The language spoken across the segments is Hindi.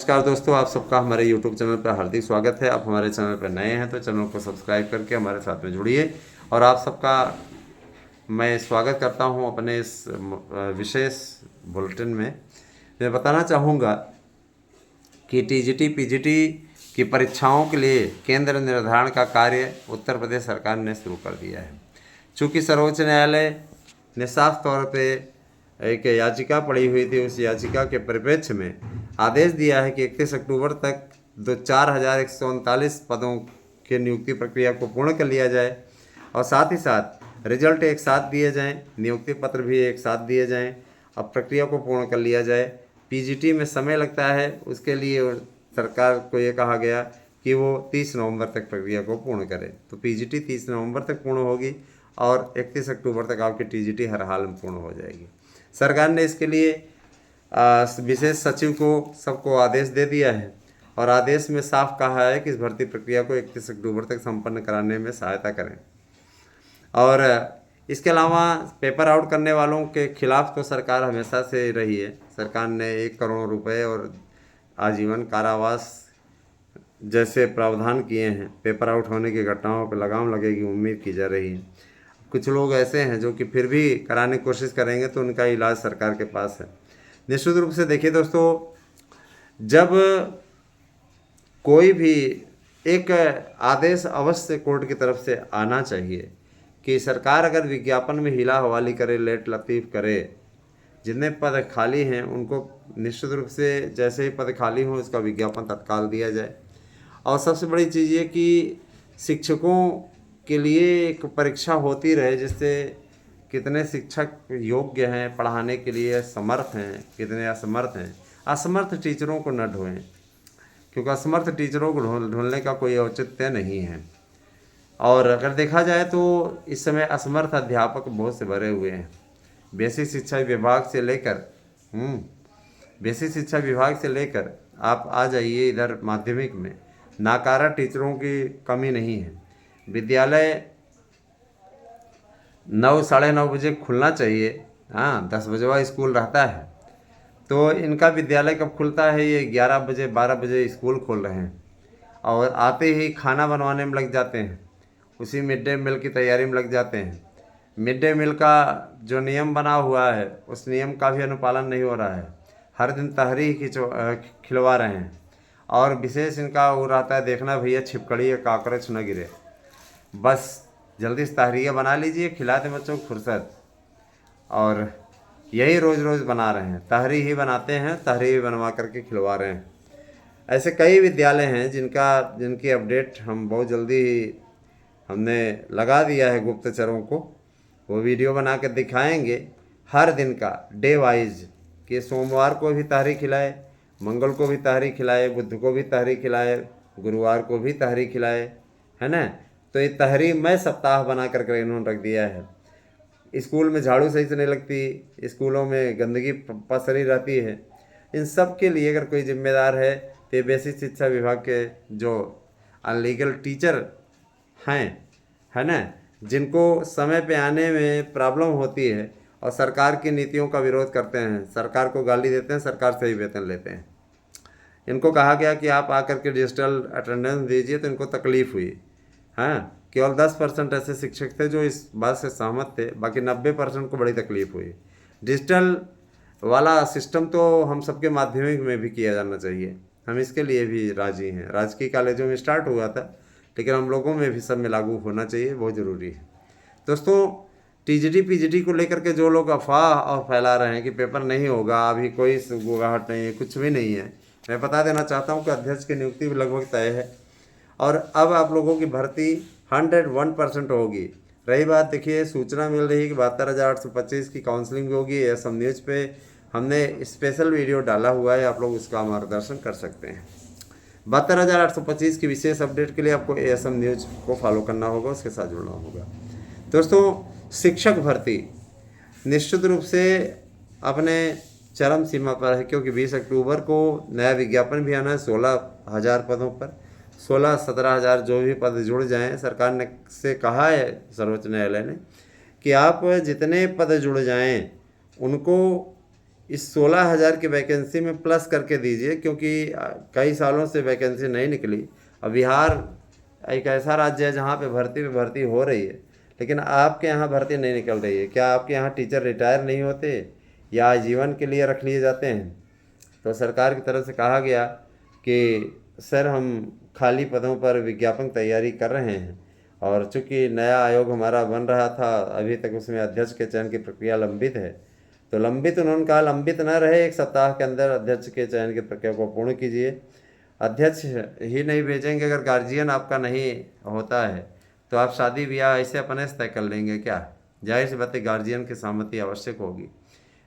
नमस्कार दोस्तों, आप सबका हमारे YouTube चैनल पर हार्दिक स्वागत है। आप हमारे चैनल पर नए हैं तो चैनल को सब्सक्राइब करके हमारे साथ में जुड़िए। और आप सबका मैं स्वागत करता हूं अपने इस विशेष बुलेटिन में। मैं बताना चाहूँगा कि TGT PGT की परीक्षाओं के लिए केंद्र निर्धारण का कार्य उत्तर प्रदेश सरकार ने शुरू कर दिया है। चूँकि सर्वोच्च न्यायालय ने साफ तौर पे एक याचिका पड़ी हुई थी, उस याचिका के परिप्रेक्ष्य में आदेश दिया है कि 31 अक्टूबर तक 4,139 पदों के नियुक्ति प्रक्रिया को पूर्ण कर लिया जाए और साथ ही साथ रिजल्ट एक साथ दिए जाएं, नियुक्ति पत्र भी एक साथ दिए जाएं और प्रक्रिया को पूर्ण कर लिया जाए। PGT में समय लगता है, उसके लिए सरकार को ये कहा गया कि वो 30 नवंबर तक प्रक्रिया को पूर्ण करे। तो PGT 30 नवंबर तक पूर्ण होगी और 31 अक्टूबर तक आपकी TGT हर हाल में पूर्ण हो जाएगी। सरकार ने इसके लिए विशेष सचिव को सबको आदेश दे दिया है और आदेश में साफ कहा है कि इस भर्ती प्रक्रिया को 31 अक्टूबर तक संपन्न कराने में सहायता करें। और इसके अलावा पेपर आउट करने वालों के खिलाफ तो सरकार हमेशा से रही है। सरकार ने 1 करोड़ रुपए और आजीवन कारावास जैसे प्रावधान किए हैं। पेपर आउट होने की घटनाओं पर लगाम लगेगी, उम्मीद की जा रही है। कुछ लोग ऐसे हैं जो कि फिर भी कराने की कोशिश करेंगे तो उनका इलाज सरकार के पास है। निश्चित रूप से देखिए दोस्तों, जब कोई भी एक आदेश अवश्य कोर्ट की तरफ से आना चाहिए कि सरकार अगर विज्ञापन में हिला हवाली करे, लेट लतीफ़ करे, जितने पद खाली हैं उनको निश्चित रूप से जैसे ही पद खाली हों उसका विज्ञापन तत्काल दिया जाए। और सबसे बड़ी चीज़ ये कि शिक्षकों के लिए एक परीक्षा होती रहे जिससे कितने शिक्षक योग्य हैं पढ़ाने के लिए, समर्थ हैं, कितने असमर्थ हैं। असमर्थ टीचरों को न ढूंढें, क्योंकि असमर्थ टीचरों को ढूंढने का कोई औचित्य नहीं है। और अगर देखा जाए तो इस समय असमर्थ अध्यापक बहुत से भरे हुए हैं। बेसिक शिक्षा विभाग से लेकर आप आ जाइए इधर माध्यमिक में, नाकारा टीचरों की कमी नहीं है। विद्यालय 9 साढ़े 9 बजे खुलना चाहिए, 10 बजे स्कूल रहता है, तो इनका विद्यालय कब खुलता है? ये 11 बजे 12 बजे स्कूल खोल रहे हैं और आते ही खाना बनवाने में लग जाते हैं, उसी मिड डे मील की तैयारी में लग जाते हैं। मिड डे मील का जो नियम बना हुआ है उस नियम का भी अनुपालन नहीं हो रहा है। हर दिन तहरी खिलवा रहे हैं और विशेष इनका वो रहता है देखना भैया छिपकली या काकरोच न गिरे। बस जल्दी से तहरीया बना लीजिए, खिला दें बच्चों को फुर्सत। और यही रोज़ रोज़ बना रहे हैं, तहरी ही बनाते हैं, तहरी ही बनवा करके खिलवा रहे हैं। ऐसे कई विद्यालय हैं जिनकी अपडेट हम बहुत जल्दी हमने लगा दिया है गुप्तचरों को। वो वीडियो बना कर दिखाएंगे हर दिन का डे वाइज कि सोमवार को भी तहरी खिलाए, मंगल को भी तहरी खिलाए, बुध को भी तहरी खिलाए, गुरुवार को भी तहरी खिलाए, है ना। तो ये तहरी मैं सप्ताह बना करके इन्होंने रख दिया है। स्कूल में झाड़ू सही से नहीं लगती, स्कूलों में गंदगी पसरी रहती है। इन सब के लिए अगर कोई जिम्मेदार है तो बेसिक शिक्षा विभाग के जो अनलीगल टीचर हैं, है ना, जिनको समय पे आने में प्रॉब्लम होती है और सरकार की नीतियों का विरोध करते हैं, सरकार को गाली देते हैं, सरकार से ही वेतन लेते हैं। इनको कहा गया कि आप आकर के डिजिटल अटेंडेंस दीजिए, तो इनको तकलीफ़ हुई। हाँ, केवल 10% ऐसे शिक्षक थे जो इस बात से सहमत थे, बाकी 90% को बड़ी तकलीफ़ हुई। डिजिटल वाला सिस्टम तो हम सबके माध्यमिक में भी किया जाना चाहिए, हम इसके लिए भी राजी हैं। राजकीय कॉलेजों में स्टार्ट हुआ था, लेकिन हम लोगों में भी सब में लागू होना चाहिए, बहुत ज़रूरी है। दोस्तों, TGT PGT को लेकर के जो लोग अफवाह और फैला रहे हैं कि पेपर नहीं होगा, अभी कोई गुगाहट नहीं है, कुछ भी नहीं है। मैं बता देना चाहता हूं कि अध्यक्ष की नियुक्ति भी लगभग तय है और अब आप लोगों की भर्ती 101% होगी। रही बात, देखिए सूचना मिल रही है कि 72,825 की काउंसलिंग भी होगी। ASM न्यूज़ पे हमने स्पेशल वीडियो डाला हुआ है, आप लोग उसका मार्गदर्शन कर सकते हैं। 72,825 की विशेष अपडेट के लिए आपको ASM न्यूज़ को फॉलो करना होगा, उसके साथ जुड़ना होगा। दोस्तों, शिक्षक भर्ती निश्चित रूप से अपने चरम सीमा पर है, क्योंकि 20 अक्टूबर को नया विज्ञापन भी आना है 16,000 पदों पर। 16-17 हज़ार जो भी पद जुड़ जाएं, सरकार ने से कहा है सर्वोच्च न्यायालय ने कि आप जितने पद जुड़ जाएं उनको इस 16,000 की वैकेंसी में प्लस करके दीजिए, क्योंकि कई सालों से वैकेंसी नहीं निकली। अब बिहार एक ऐसा राज्य है जहाँ पे भर्ती हो रही है, लेकिन आपके यहाँ भर्ती नहीं निकल रही है। क्या आपके यहाँ टीचर रिटायर नहीं होते या आजीवन के लिए रख लिए जाते हैं? तो सरकार की तरफ से कहा गया कि सर हम खाली पदों पर विज्ञापन तैयारी कर रहे हैं, और चूंकि नया आयोग हमारा बन रहा था, अभी तक उसमें अध्यक्ष के चयन की प्रक्रिया लंबित है। तो लंबित, उन्होंने कहा लंबित न रहे, 1 सप्ताह के अंदर अध्यक्ष के चयन की प्रक्रिया को पूर्ण कीजिए। अध्यक्ष ही नहीं भेजेंगे, अगर गार्जियन आपका नहीं होता है तो आप शादी ब्याह ऐसे अपने से तय कर लेंगे क्या? जाहिर सी बात है गार्जियन की सहमति आवश्यक होगी,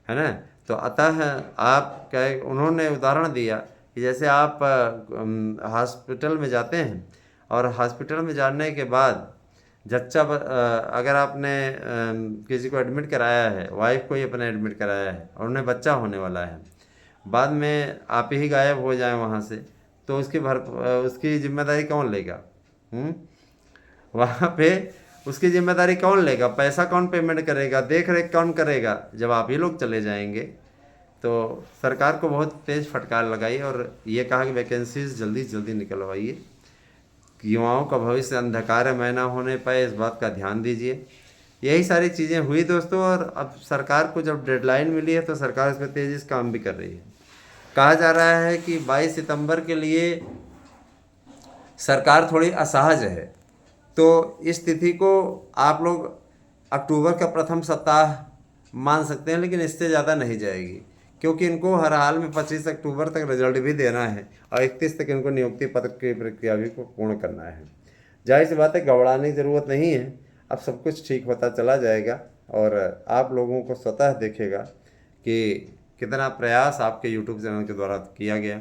है ना। तो अतः आप कह उन्होंने उदाहरण दिया कि जैसे आप हॉस्पिटल में जाते हैं, और हॉस्पिटल में जाने के बाद अगर आपने किसी को एडमिट कराया है, वाइफ को ही अपने एडमिट कराया है और उन्हें बच्चा होने वाला है, बाद में आप ही गायब हो जाए वहाँ से, तो उसकी जिम्मेदारी कौन लेगा? वहाँ पे उसकी जिम्मेदारी कौन लेगा? पैसा कौन पेमेंट करेगा? देख रेख कौन करेगा जब आप ही लोग चले जाएंगे? तो सरकार को बहुत तेज़ फटकार लगाई और ये कहा कि वैकेंसीज जल्दी जल्दी निकलवाइए, युवाओं का भविष्य अंधकारमय न होने पाए, इस बात का ध्यान दीजिए। यही सारी चीज़ें हुई दोस्तों, और अब सरकार को जब डेडलाइन मिली है तो सरकार इस पर तेज़ी से काम भी कर रही है। कहा जा रहा है कि 22 सितंबर के लिए सरकार थोड़ी असहज है, तो इस तिथि को आप लोग अक्टूबर का प्रथम सप्ताह मान सकते हैं, लेकिन इससे ज़्यादा नहीं जाएगी, क्योंकि इनको हर हाल में 25 अक्टूबर तक रिजल्ट भी देना है और 31 तक इनको नियुक्ति पत्र की प्रक्रिया भी को पूर्ण करना है। जाहिर सी बात है घबराने की ज़रूरत नहीं है, अब सब कुछ ठीक होता चला जाएगा और आप लोगों को स्वतः देखेगा कि कितना प्रयास आपके यूट्यूब चैनल के द्वारा किया गया।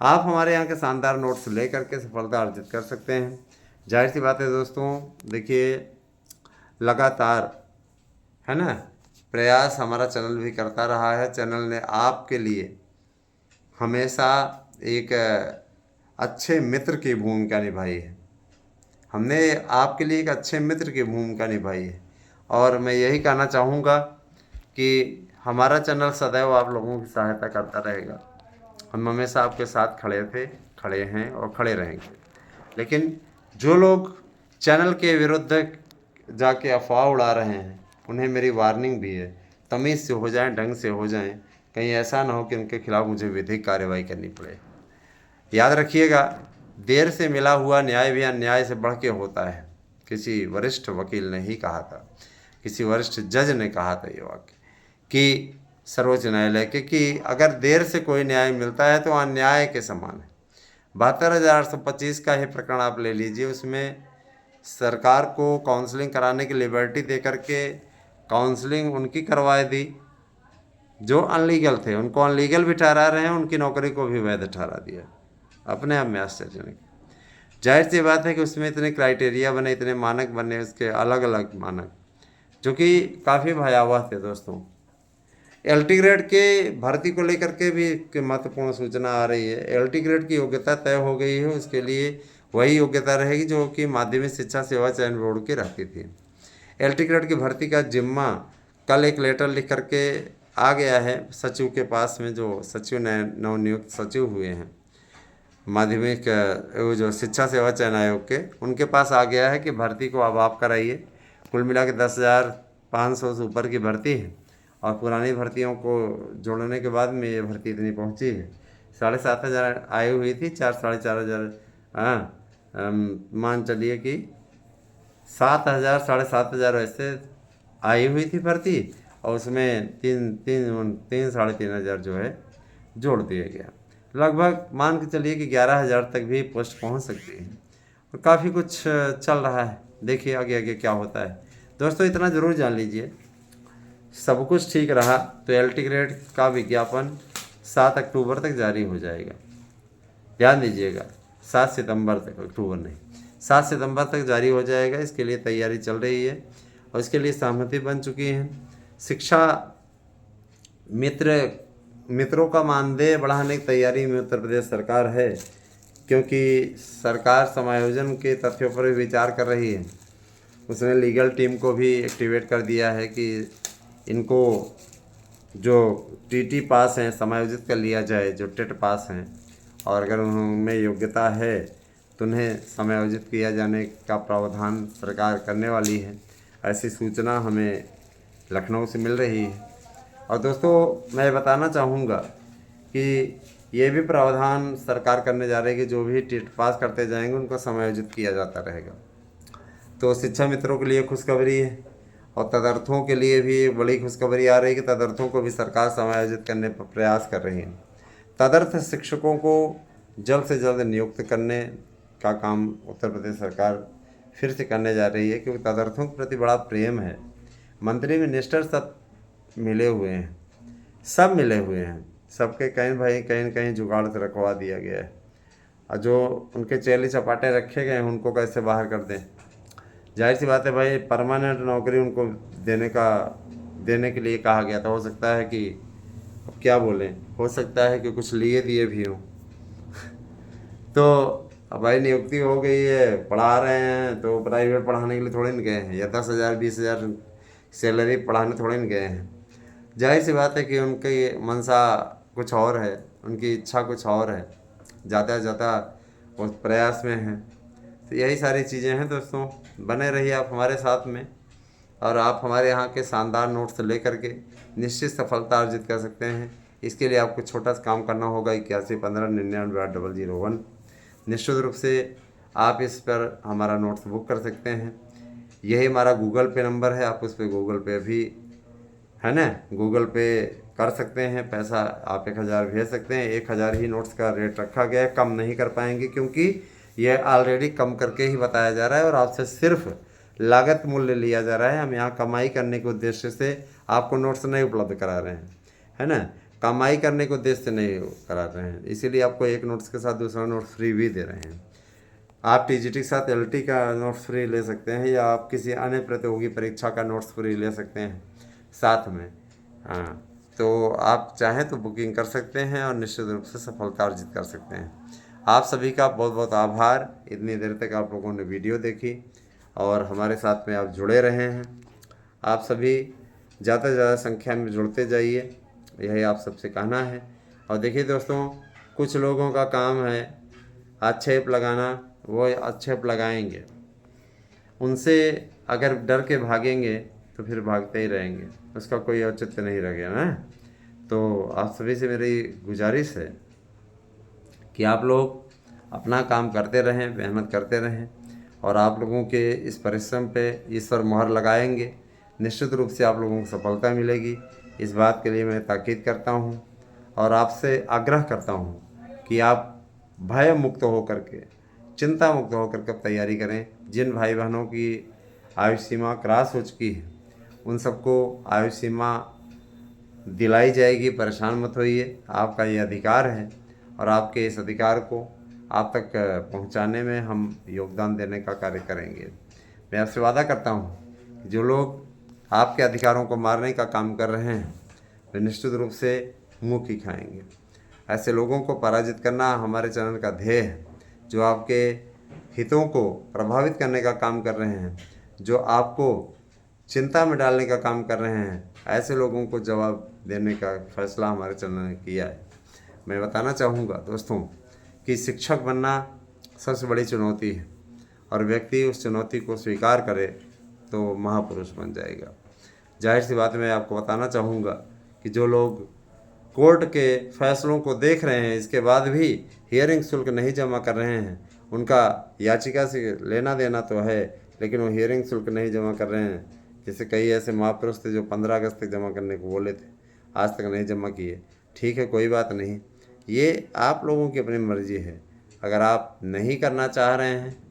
आप हमारे यहाँ के शानदार नोट्स ले करके सफलता अर्जित कर सकते हैं। जाहिर सी बात है दोस्तों, देखिए लगातार, है ना, प्रयास हमारा चैनल भी करता रहा है। चैनल ने आपके लिए हमेशा एक अच्छे मित्र की भूमिका निभाई है। हमने आपके लिए एक अच्छे मित्र की भूमिका निभाई है, और मैं यही कहना चाहूँगा कि हमारा चैनल सदैव आप लोगों की सहायता करता रहेगा। हम हमेशा आपके साथ खड़े थे, खड़े हैं और खड़े रहेंगे। लेकिन जो लोग चैनल के विरुद्ध जाके अफवाह उड़ा रहे हैं, उन्हें मेरी वार्निंग भी है, तमीज़ से हो जाएं, ढंग से हो जाएं, कहीं ऐसा ना हो कि उनके खिलाफ़ मुझे विधिक कार्रवाई करनी पड़े। याद रखिएगा, देर से मिला हुआ न्याय भी अन्याय से बढ़ के होता है। किसी वरिष्ठ वकील ने ही कहा था, किसी वरिष्ठ जज ने कहा था ये वाक्य कि सर्वोच्च न्यायालय के, कि अगर देर से कोई न्याय मिलता है तो अन्याय के समान है। 72,825 का ही प्रकरण आप ले लीजिए, उसमें सरकार को काउंसलिंग कराने की लिबर्टी दे करके काउंसलिंग उनकी करवा दी जो अनलीगल थे, उनको अनलीगल भी ठहरा रहे हैं, उनकी नौकरी को भी वैध ठहरा दिया। अपने आप में आश्चर्यजनक। जाहिर सी बात है कि उसमें इतने क्राइटेरिया बने, इतने मानक बने, उसके अलग अलग मानक, जो कि काफ़ी भयावह थे दोस्तों। एलटी ग्रेड के भर्ती को लेकर के भी महत्वपूर्ण सूचना आ रही है। एलटी ग्रेड की योग्यता तय हो गई है, उसके लिए वही योग्यता रहेगी जो कि माध्यमिक शिक्षा सेवा चयन बोर्ड की रहती थी। एलटी ग्रेड की भर्ती का जिम्मा कल एक लेटर लिख करके आ गया है सचिव के पास में, जो सचिव नवनियुक्त सचिव हुए हैं माध्यमिक वो जो शिक्षा सेवा चयन आयोग के, उनके पास आ गया है कि भर्ती को अब आप कराइए। कुल मिला के 10,500 से ऊपर की भर्ती है, और पुरानी भर्तियों को जोड़ने के बाद में ये भर्ती इतनी पहुंची है। 7,500 आई हुई थी, 4,000 मान चलिए कि 7,000 7,500 ऐसे आई हुई थी भर्ती, और उसमें 3,500 जो है जोड़ दिया गया। लगभग मान के चलिए कि 11,000 तक भी पोस्ट पहुंच सकती है, और काफ़ी कुछ चल रहा है। देखिए आगे आगे क्या होता है। दोस्तों इतना ज़रूर जान लीजिए, सब कुछ ठीक रहा तो एलटी ग्रेड का विज्ञापन 7 अक्टूबर तक जारी हो जाएगा। ध्यान दीजिएगा, 7 सितंबर तक, अक्टूबर नहीं, 7 सितंबर तक जारी हो जाएगा। इसके लिए तैयारी चल रही है और इसके लिए सहमति बन चुकी है। शिक्षा मित्रों का मानदेय बढ़ाने की तैयारी में उत्तर प्रदेश सरकार है, क्योंकि सरकार समायोजन के तथ्यों पर भी विचार कर रही है। उसने लीगल टीम को भी एक्टिवेट कर दिया है कि इनको जो टीटी पास हैं समायोजित कर लिया जाए, जो टेट पास हैं, और अगर उनमें योग्यता है तो उन्हें समायोजित किया जाने का प्रावधान सरकार करने वाली है। ऐसी सूचना हमें लखनऊ से मिल रही है। और दोस्तों मैं बताना चाहूँगा कि ये भी प्रावधान सरकार करने जा रही है कि जो भी टेट पास करते जाएंगे उनको समायोजित किया जाता रहेगा। तो शिक्षा मित्रों के लिए खुशखबरी है, और तदर्थों के लिए भी बड़ी खुशखबरी आ रही है कि तदर्थों को भी सरकार समायोजित करने पर प्रयास कर रही है। तदर्थ शिक्षकों को जल्द से जल्द नियुक्त करने का काम उत्तर प्रदेश सरकार फिर से करने जा रही है, क्योंकि तदर्थों के प्रति बड़ा प्रेम है। मंत्री मिनिस्टर सब मिले हुए हैं, सब मिले हुए हैं, सबके कहीं भाई कहीं न कहीं जुगाड़ से रखवा दिया गया है। और जो उनके चेले चपाटे रखे गए हैं उनको कैसे बाहर कर दें। जाहिर सी बात है भाई, परमानेंट नौकरी उनको देने के लिए कहा गया था। हो सकता है कि अब क्या बोलें, हो सकता है कि कुछ लिए दिए भी हों। तो अब भाई नियुक्ति हो गई है, पढ़ा रहे हैं, तो प्राइवेट पढ़ाने के लिए थोड़े न गए हैं, या 10,000 20,000 सैलरी पढ़ाने थोड़े न गए हैं। जाहिर सी बात है कि उनकी मंशा कुछ और है, उनकी इच्छा कुछ और है, जाता जाता उस प्रयास में है। तो यही सारी चीज़ें हैं दोस्तों। बने रहिए आप हमारे साथ में, और आप हमारे यहाँ के शानदार नोट्स लेकर के निश्चित सफलता अर्जित कर सकते हैं। इसके लिए आपको छोटा सा काम करना होगा, 8115998001। निश्चित रूप से आप इस पर हमारा नोट्स बुक कर सकते हैं। यही हमारा गूगल पे नंबर है, आप उस पर गूगल पे भी है ना, गूगल पे कर सकते हैं। पैसा आप 1,000 भेज सकते हैं। 1,000 ही नोट्स का रेट रखा गया है, कम नहीं कर पाएंगे, क्योंकि यह ऑलरेडी कम करके ही बताया जा रहा है और आपसे सिर्फ लागत मूल्य लिया जा रहा है। हम यहाँ कमाई करने के उद्देश्य से आपको नोट्स नहीं उपलब्ध करा रहे हैं, है ना, कमाई करने के उद्देश्य से नहीं करा रहे हैं। इसीलिए आपको एक नोट्स के साथ दूसरा नोट्स फ्री भी दे रहे हैं। आप टीजीटी के साथ एलटी का नोट्स फ्री ले सकते हैं, या आप किसी अन्य प्रतियोगी परीक्षा का नोट्स फ्री ले सकते हैं साथ में। हाँ, तो आप चाहें तो बुकिंग कर सकते हैं और निश्चित रूप से सफलता अर्जित कर सकते हैं। आप सभी का बहुत बहुत आभार। इतनी देर तक आप लोगों ने वीडियो देखी और हमारे साथ में आप जुड़े रहे हैं। आप सभी ज़्यादा से ज़्यादा संख्या में जुड़ते जाइए, यही आप सबसे कहना है। और देखिए दोस्तों, कुछ लोगों का काम है आक्षेप लगाना, वो आक्षेप लगाएंगे, उनसे अगर डर के भागेंगे तो फिर भागते ही रहेंगे, उसका कोई औचित्य नहीं रह गया ना। तो आप सभी से मेरी गुजारिश है कि आप लोग अपना काम करते रहें, मेहनत करते रहें, और आप लोगों के इस परिश्रम पे ईश्वर मोहर लगाएंगे। निश्चित रूप से आप लोगों को सफलता मिलेगी। इस बात के लिए मैं ताकीद करता हूँ और आपसे आग्रह करता हूँ कि आप भय मुक्त होकर के, चिंता मुक्त होकर के तैयारी करें। जिन भाई बहनों की आयु सीमा क्रॉस हो चुकी है उन सबको आयु सीमा दिलाई जाएगी, परेशान मत होइए। आपका ये अधिकार है और आपके इस अधिकार को आप तक पहुंचाने में हम योगदान देने का कार्य करेंगे। मैं आपसे वादा करता हूं कि जो लोग आपके अधिकारों को मारने का काम कर रहे हैं वे निश्चित रूप से मुँह की खाएंगे। ऐसे लोगों को पराजित करना हमारे चैनल का ध्येय है। जो आपके हितों को प्रभावित करने का काम कर रहे हैं, जो आपको चिंता में डालने का काम कर रहे हैं, ऐसे लोगों को जवाब देने का फैसला हमारे चैनल ने किया है। मैं बताना चाहूँगा दोस्तों कि शिक्षक बनना सबसे बड़ी चुनौती है, और व्यक्ति उस चुनौती को स्वीकार करे तो महापुरुष बन जाएगा। जाहिर सी बात मैं आपको बताना चाहूँगा कि जो लोग कोर्ट के फैसलों को देख रहे हैं, इसके बाद भी हियरिंग शुल्क नहीं जमा कर रहे हैं, उनका याचिका से लेना देना तो है, लेकिन वो हियरिंग शुल्क नहीं जमा कर रहे हैं। जैसे कई ऐसे महापुरुष थे जो 15 अगस्त तक जमा करने को बोले थे, आज तक नहीं जमा किए। ठीक है, कोई बात नहीं, ये आप लोगों की अपनी मर्जी है। अगर आप नहीं करना चाह रहे हैं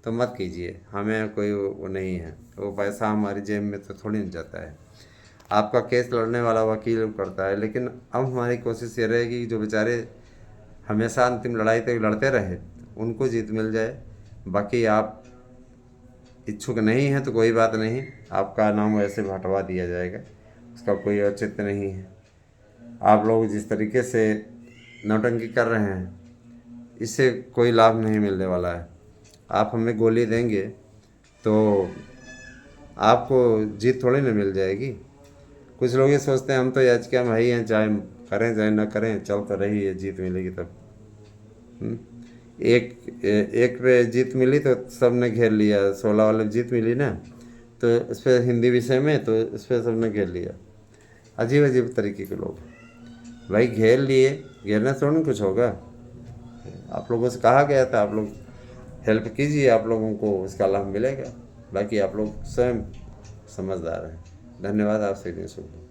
तो मत कीजिए, हमें कोई वो नहीं है, वो पैसा हमारी जेब में तो थोड़ी नहीं जाता है। आपका केस लड़ने वाला वकील करता है, लेकिन अब हमारी कोशिश ये रहेगी कि जो बेचारे हमेशा अंतिम लड़ाई तक लड़ते रहे उनको जीत मिल जाए। बाकी आप इच्छुक नहीं हैं तो कोई बात नहीं, आपका नाम वैसे भी हटवा दिया जाएगा, उसका कोई औचित्य नहीं है। आप लोग जिस तरीके से नौटंकी कर रहे हैं इससे कोई लाभ नहीं मिलने वाला है। आप हमें गोली देंगे तो आपको जीत थोड़ी ना मिल जाएगी। कुछ लोग ये सोचते हैं हम तो एच के हम है ही हैं, चाहे करें चाहे ना करें, चल तो रही है, जीत मिलेगी तब। हम्म? एक पे जीत मिली तो सब ने घेर लिया, 16 वाले जीत मिली ना, तो इस पर हिंदी विषय में, तो इस पर सब ने घेर लिया। अजीब अजीब तरीके के लोग भाई घेर लिए, घेरने से थोड़ा कुछ होगा। आप लोगों से कहा गया था, आप लोग हेल्प कीजिए, आप लोगों को इसका लाभ मिलेगा। बाकी आप लोग स्वयं समझदार हैं। धन्यवाद, आपसे नहीं सुन।